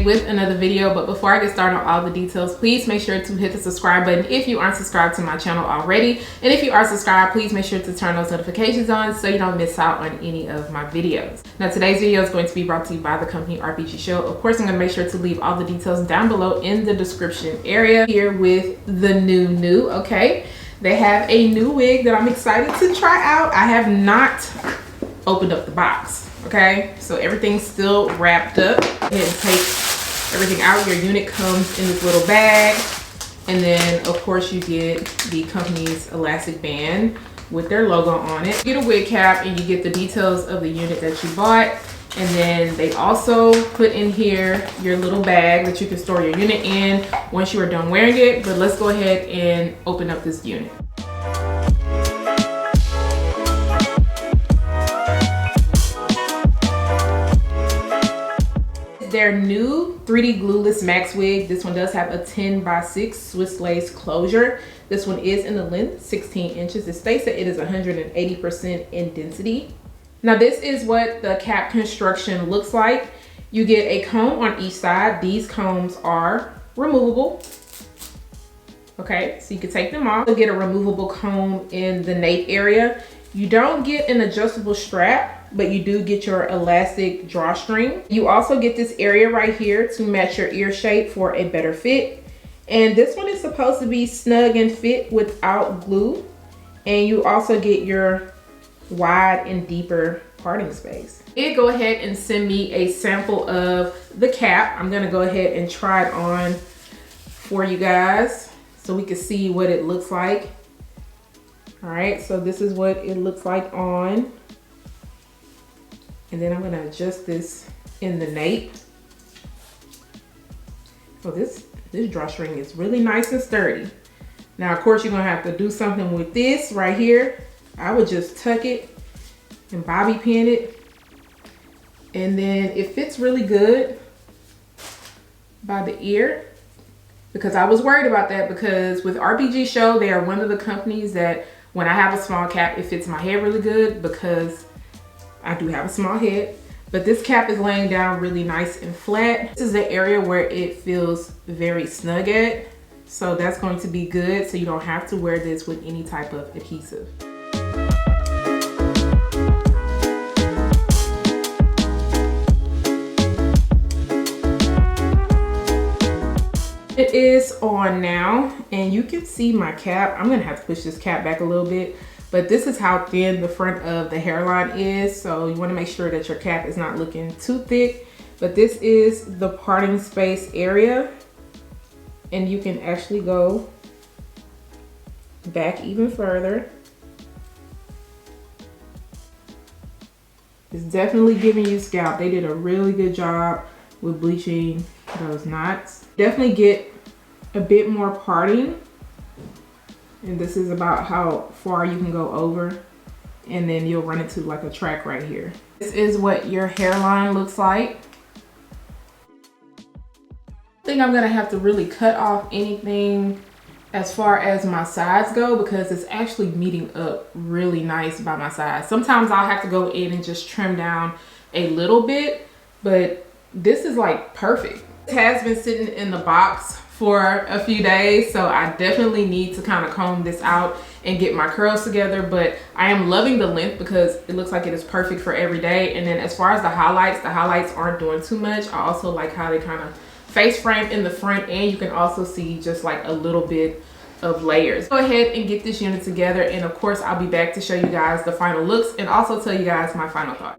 with another video, but before I get started on all the details, please make sure to hit the subscribe button if you aren't subscribed to my channel already. And if you are subscribed, please make sure to turn those notifications on so you don't miss out on any of my videos. Now today's video is going to be brought to you by the company Rpgshow. Of course, I'm going to make sure to leave all the details down below in the description area. Here with the new, okay? They have a new wig that I'm excited to try out. I have not opened up the box. Okay, so everything's still wrapped up. Go ahead and take everything out. Your unit comes in this little bag, and then of course you get the company's elastic band with their logo on it. You get a wig cap and you get the details of the unit that you bought, and then they also put in here your little bag that you can store your unit in once you are done wearing it. But let's go ahead and open up this unit. Their new 3D Glueless MAX wig. This one does have a 10x6 Swiss lace closure. This one is in the length 16 inches. It states that it is 180% in density. Now this is what the cap construction looks like. You get a comb on each side. These combs are removable. Okay, so you can take them off. You'll get a removable comb in the nape area. You don't get an adjustable strap, but you do get your elastic drawstring. You also get this area right here to match your ear shape for a better fit. And this one is supposed to be snug and fit without glue. And you also get your wide and deeper parting space. It go ahead and send me a sample of the cap. I'm gonna go ahead and try it on for you guys so we can see what it looks like. All right, so this is what it looks like on. And then I'm gonna adjust this in the nape. So this drawstring is really nice and sturdy. Now, of course, you're gonna have to do something with this right here. I would just tuck it and bobby pin it. And then it fits really good by the ear, because I was worried about that, because with Rpgshow, they are one of the companies that when I have a small cap, it fits my head really good, because I do have a small head. But this cap is laying down really nice and flat. This is the area where it feels very snug at. So that's going to be good, so you don't have to wear this with any type of adhesive. It is on now, and you can see my cap. I'm gonna have to push this cap back a little bit, but this is how thin the front of the hairline is. So you wanna make sure that your cap is not looking too thick. But this is the parting space area, and you can actually go back even further. It's definitely giving you scalp. They did a really good job with bleaching those knots. Definitely get a bit more parting, and this is about how far you can go over, and then you'll run into like a track right here. This is what your hairline looks like. I think I'm gonna have to really cut off anything as far as my sides go, because it's actually meeting up really nice by my sides. Sometimes I'll have to go in and just trim down a little bit, but this is like perfect. It has been sitting in the box for a few days, so I definitely need to kind of comb this out and get my curls together. But I am loving the length because it looks like it is perfect for every day. And then as far as the highlights aren't doing too much. I also like how they kind of face frame in the front, and you can also see just like a little bit of layers. Go ahead and get this unit together, and of course I'll be back to show you guys the final looks and also tell you guys my final thoughts.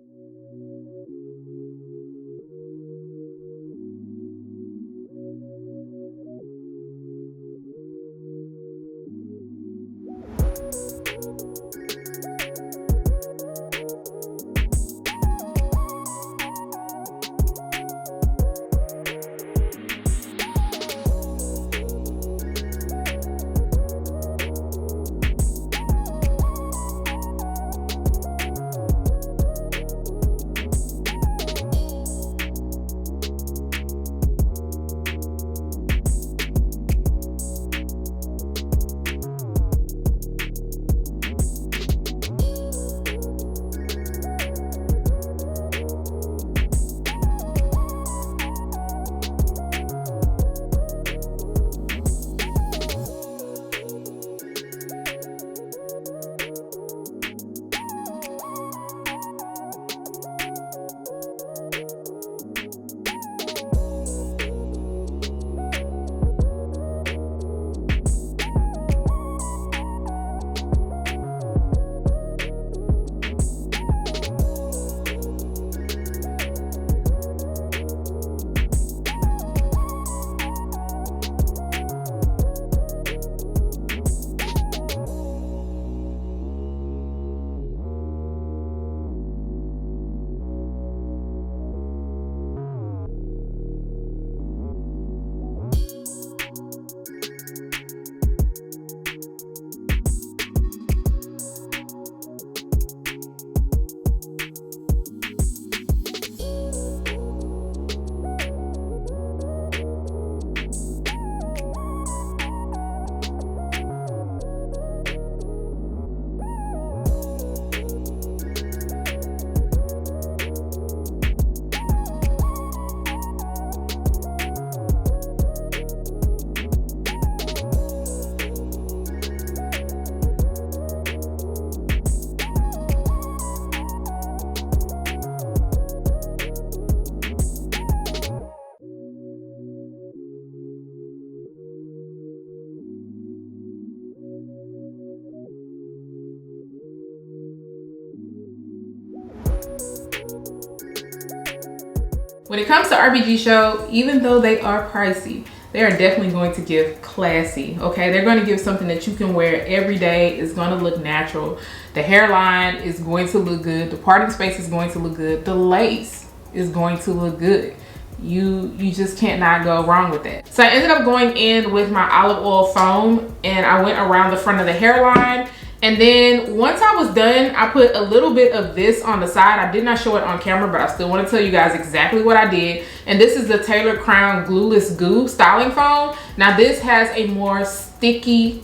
When it comes to Rpgshow, even though they are pricey, they are definitely going to give classy, okay? They're going to give something that you can wear every day. It's going to look natural. The hairline is going to look good. The parting space is going to look good. The lace is going to look good. You just can't not go wrong with that. So I ended up going in with my olive oil foam, and I went around the front of the hairline. And then once I was done, I put a little bit of this on the side. I did not show it on camera, but I still want to tell you guys exactly what I did. And this is the Tailored Crown Glueless Goo Styling Foam. Now this has a more sticky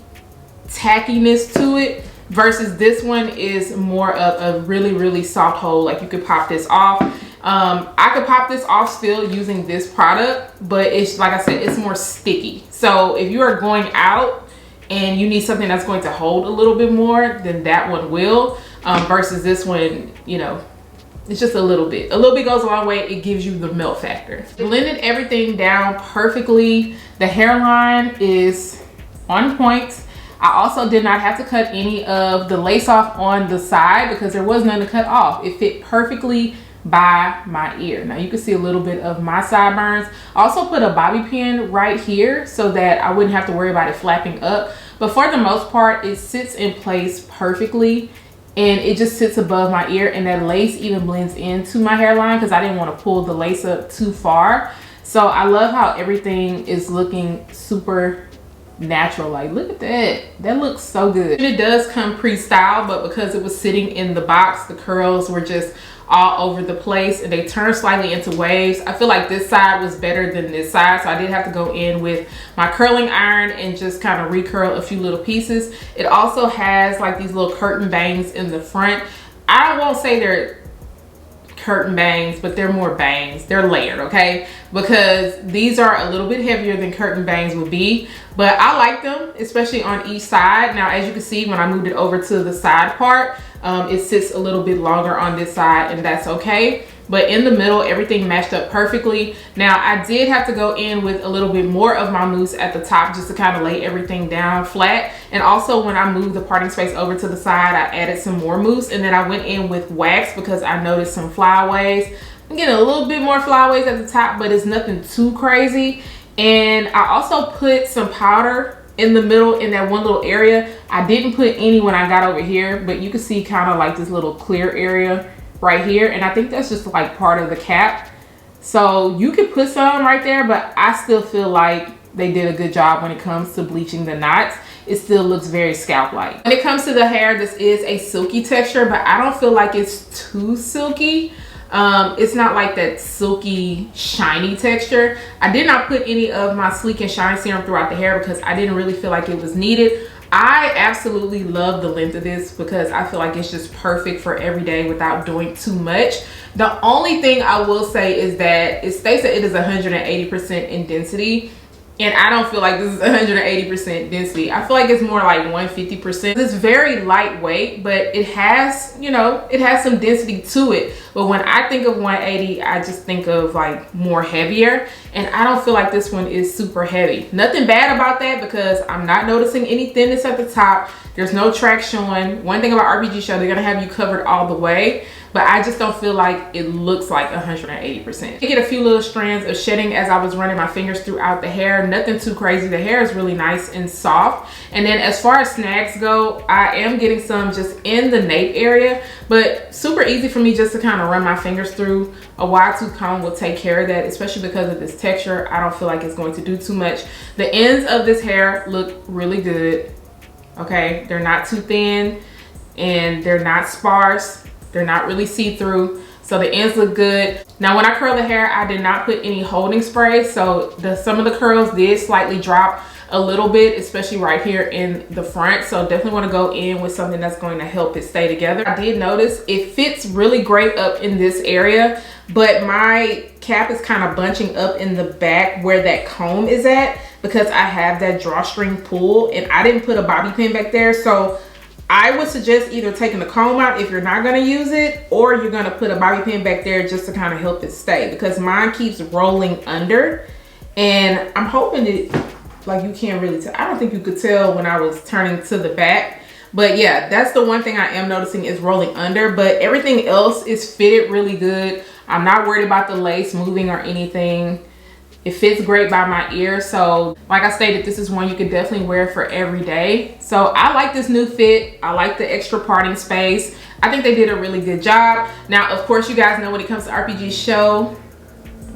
tackiness to it versus this one is more of a really, really soft hold. Like you could pop this off. I could pop this off still using this product, but it's, like I said, it's more sticky. So if you are going out and you need something that's going to hold a little bit more, then that one will, versus this one, you know, it's just a little bit. A little bit goes a long way. It gives you the melt factor. Blended everything down perfectly. The hairline is on point. I also did not have to cut any of the lace off on the side because there was none to cut off. It fit perfectly by my ear. Now you can see a little bit of my sideburns. I also put a bobby pin right here so that I wouldn't have to worry about it flapping up. But for the most part, it sits in place perfectly and it just sits above my ear, and that lace even blends into my hairline because I didn't want to pull the lace up too far. So I love how everything is looking super natural. Like, look at that. That looks so good. It does come pre-styled, but because it was sitting in the box, the curls were just all over the place and they turn slightly into waves. I feel like this side was better than this side, so I did have to go in with my curling iron and just kind of recurl a few little pieces. It also has like these little curtain bangs in the front. I won't say they're curtain bangs, but they're more bangs. They're layered, okay? Because these are a little bit heavier than curtain bangs would be, but I like them, especially on each side. Now, as you can see, when I moved it over to the side part, it sits a little bit longer on this side, and that's okay. But in the middle, everything matched up perfectly. Now, I did have to go in with a little bit more of my mousse at the top just to kind of lay everything down flat. And also when I moved the parting space over to the side, I added some more mousse, and then I went in with wax because I noticed some flyaways. I'm getting a little bit more flyaways at the top, but it's nothing too crazy. And I also put some powder in the middle in that one little area. I didn't put any when I got over here, but you can see kind of like this little clear area right here, and I think that's just like part of the cap. So you could put some right there, but I still feel like they did a good job when it comes to bleaching the knots. It still looks very scalp-like. When it comes to the hair, this is a silky texture, but I don't feel like it's too silky. It's not like that silky shiny texture. I did not put any of my sleek and shine serum throughout the hair because I didn't really feel like it was needed. I absolutely love the length of this because I feel like it's just perfect for every day without doing too much. The only thing I will say is that it states that it is 180% in density, and I don't feel like this is 180% density. I feel like it's more like 150%. It's very lightweight, but it has, you know, it has some density to it. But when I think of 180, I just think of like more heavier, and I don't feel like this one is super heavy. Nothing bad about that because I'm not noticing any thinness at the top. There's no track showing. One thing about Rpgshow, they're gonna have you covered all the way, but I just don't feel like it looks like 180%. I get a few little strands of shedding as I was running my fingers throughout the hair. Nothing too crazy. The hair is really nice and soft. And then as far as snags go, I am getting some just in the nape area, but super easy for me just to kind of run my fingers through. A wide tooth comb will take care of that, especially because of this texture. I don't feel like it's going to do too much. The ends of this hair look really good. Okay, they're not too thin and they're not sparse. They're not really see-through, so the ends look good. Now, when I curl the hair, I did not put any holding spray, so some of the curls did slightly drop a little bit, especially right here in the front. So definitely want to go in with something that's going to help it stay together. I did notice it fits really great up in this area, but my cap is kind of bunching up in the back where that comb is at because I have that drawstring pull and I didn't put a bobby pin back there. So I would suggest either taking the comb out if you're not going to use it, or you're going to put a bobby pin back there just to kind of help it stay, because mine keeps rolling under, and I'm hoping it, like, you can't really tell. I don't think you could tell when I was turning to the back, But yeah, that's the one thing I am noticing is rolling under, but everything else is fitted really good. I'm not worried about the lace moving or anything. It fits great by my ear. So like I stated, this is one you could definitely wear for every day. So I like this new fit. I like the extra parting space. I think they did a really good job. Now, of course, you guys know when it comes to Rpgshow,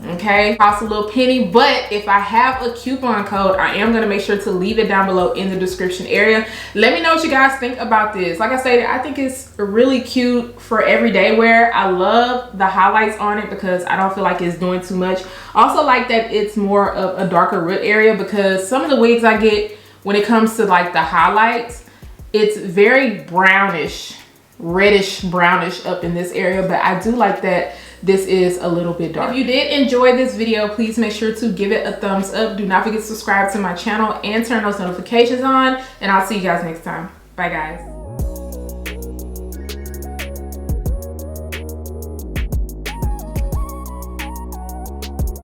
okay, costs a little penny, but if I have a coupon code, I am going to make sure to leave it down below in the description area. Let me know what you guys think about this. Like I said, I think it's really cute for everyday wear. I love the highlights on it because I don't feel like it's doing too much. Also like that it's more of a darker root area, because some of the wigs I get when it comes to like the highlights, it's very brownish, reddish brownish up in this area, but I do like that this is a little bit dark. If you did enjoy this video, please make sure to give it a thumbs up. Do not forget to subscribe to my channel and turn those notifications on, and I'll see you guys next time. Bye guys.